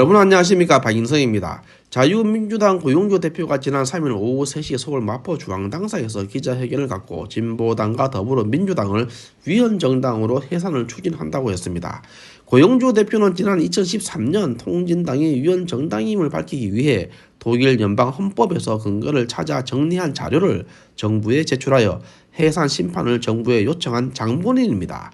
여러분 안녕하십니까, 박인성입니다. 자유민주당 고용주 대표가 지난 3일 오후 3시 서울 마포 중앙당사에서 기자회견을 갖고 진보당과 더불어민주당을 위헌정당으로 해산을 추진한다고 했습니다. 고용주 대표는 지난 2013년 통진당이 위헌정당임을 밝히기 위해 독일 연방헌법에서 근거를 찾아 정리한 자료를 정부에 제출하여 해산 심판을 정부에 요청한 장본인입니다.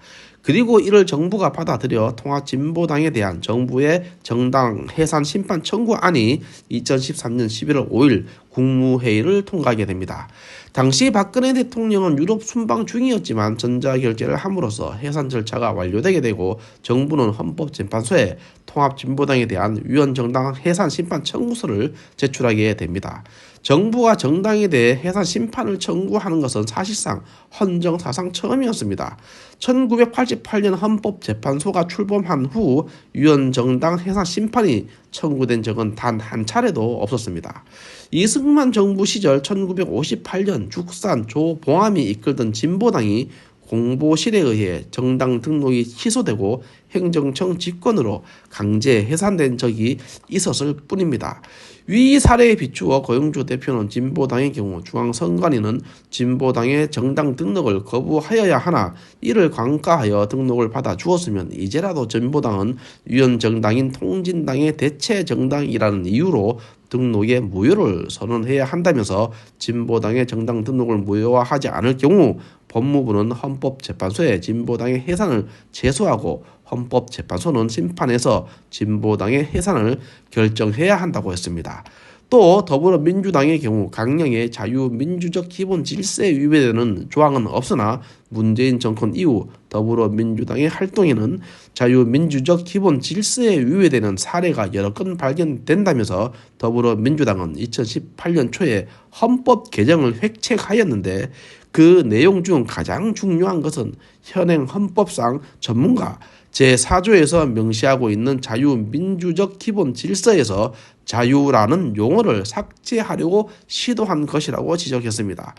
그리고 이를 정부가 받아들여 통합진보당에 대한 정부의 정당 해산 심판 청구안이 2013년 11월 5일 국무회의를 통과하게 됩니다. 당시 박근혜 대통령은 유럽 순방 중이었지만 전자결제를 함으로써 해산 절차가 완료되게 되고 정부는 헌법재판소에 통합진보당에 대한 위헌정당 해산 심판 청구서를 제출하게 됩니다. 정부가 정당에 대해 해산 심판을 청구하는 것은 사실상 헌정사상 처음이었습니다. 1988년 헌법재판소가 출범한 후 위헌정당 해산 심판이 청구된 적은 단 한 차례도 없었습니다. 이승만 정부 시절 1958년 죽산 조봉암이 이끌던 진보당이 공보실에 의해 정당 등록이 취소되고 행정청 직권으로 강제 해산된 적이 있었을 뿐입니다. 위 사례에 비추어 고용주 대표는 진보당의 경우 중앙선관위는 진보당의 정당 등록을 거부하여야 하나 이를 강가하여 등록을 받아 주었으면 이제라도 진보당은 위헌정당인 통진당의 대체 정당이라는 이유로 등록의 무효를 선언해야 한다면서 진보당의 정당 등록을 무효화하지 않을 경우 법무부는 헌법재판소에 진보당의 해산을 제소하고 헌법재판소는 심판해서 진보당의 해산을 결정해야 한다고 했습니다. 또 더불어민주당의 경우 강령의 자유민주적 기본 질서에 위배되는 조항은 없으나 문재인 정권 이후 더불어민주당의 활동에는 자유민주적 기본 질서에 위배되는 사례가 여러 건 발견된다면서 더불어민주당은 2018년 초에 헌법 개정을 획책하였는데 그 내용 중 가장 중요한 것은 현행 헌법상 전문가 제4조에서 명시하고 있는 자유민주적 기본 질서에서 자유라는 용어를 삭제하려고 시도한 것이라고 지적했습니다.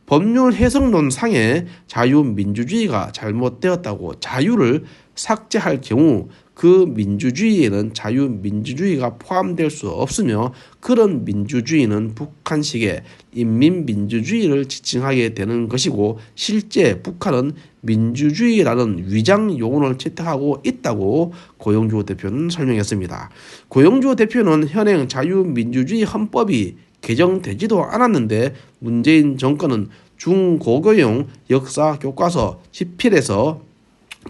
법률 해석론상에 자유민주주의가 잘못되었다고 자유를 삭제할 경우 그 민주주의에는 자유민주주의가 포함될 수 없으며 그런 민주주의는 북한식의 인민민주주의를 지칭하게 되는 것이고 실제 북한은 민주주의라는 위장 용어를 채택하고 있다고 고용주 대표는 설명했습니다. 고용주 대표는 현행 자유민주주의 헌법이 개정되지도 않았는데 문재인 정권은 중고교용 역사 교과서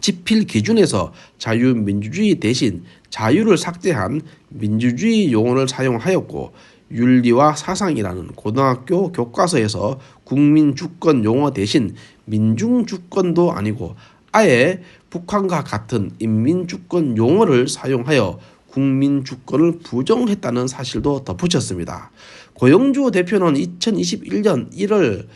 집필 기준에서 자유민주주의 대신 자유를 삭제한 민주주의 용어를 사용하였고 윤리와 사상이라는 고등학교 교과서에서 국민주권 용어 대신 민중주권도 아니고 아예 북한과 같은 인민주권 용어를 사용하여 국민주권을 부정했다는 사실도 덧붙였습니다. 고용주 대표는 2021년 1월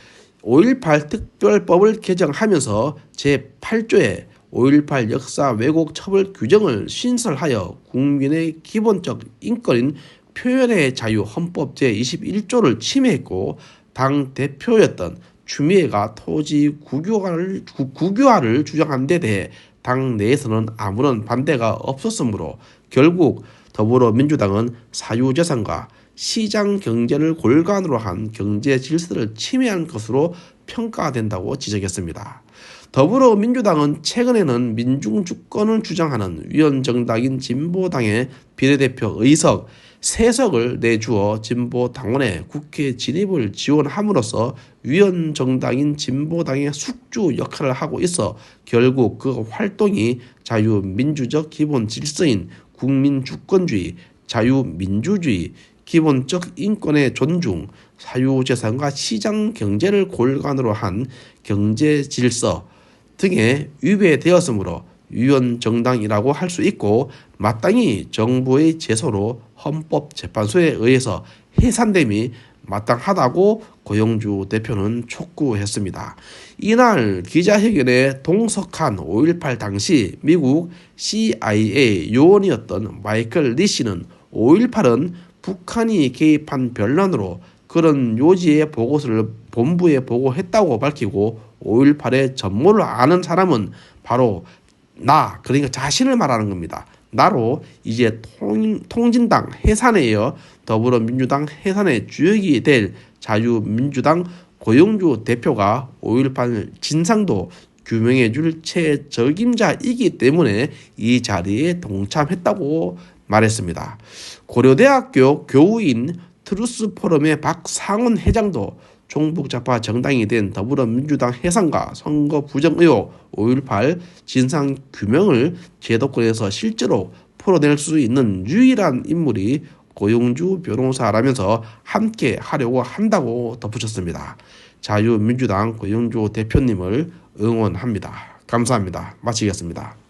5.18 특별법을 개정하면서 제8조에 5.18 역사 왜곡 처벌 규정을 신설하여 국민의 기본적 인권인 표현의 자유 헌법 제21조를 침해했고 당 대표였던 추미애가 토지 국유화를 주장한 데 대해 당 내에서는 아무런 반대가 없었으므로 결국 더불어민주당은 사유재산과 시장 경제를 골간으로 한 경제 질서를 침해한 것으로 평가된다고 지적했습니다. 더불어민주당은 최근에는 민중주권을 주장하는 위헌정당인 진보당의 비례대표 의석 3석을 내주어 진보당원의 국회 진입을 지원함으로써 위헌정당인 진보당의 숙주 역할을 하고 있어 결국 그 활동이 자유민주적 기본 질서인 국민주권주의, 자유민주주의, 기본적 인권의 존중, 사유재산과 시장 경제를 골간으로 한 경제 질서 등에 위배되었으므로 위헌정당이라고 할 수 있고 마땅히 정부의 제소로 헌법재판소에 의해서 해산됨이 마땅하다고 고용주 대표는 촉구했습니다. 이날 기자회견에 동석한 5.18 당시 미국 CIA 요원이었던 마이클 리 씨는 5.18은 북한이 개입한 변란으로 그런 요지의 보고서를 본부에 보고했다고 밝히고 5.18의 전모를 아는 사람은 바로 그러니까 자신을 말하는 겁니다. 나로 이제 통진당 해산에 이어 더불어민주당 해산의 주역이 될 자유민주당 고용주 대표가 5.18 진상도 규명해줄 최적임자이기 때문에 이 자리에 동참했다고 말했습니다. 고려대학교 교우인 트루스포럼의 박상원 회장도 종북좌파 정당이 된 더불어민주당 해산과 선거 부정 의혹, 5.18 진상규명을 제도권에서 실제로 풀어낼 수 있는 유일한 인물이 고용주 변호사라면서 함께 하려고 한다고 덧붙였습니다. 자유민주당 고용주 대표님을 응원합니다. 감사합니다. 마치겠습니다.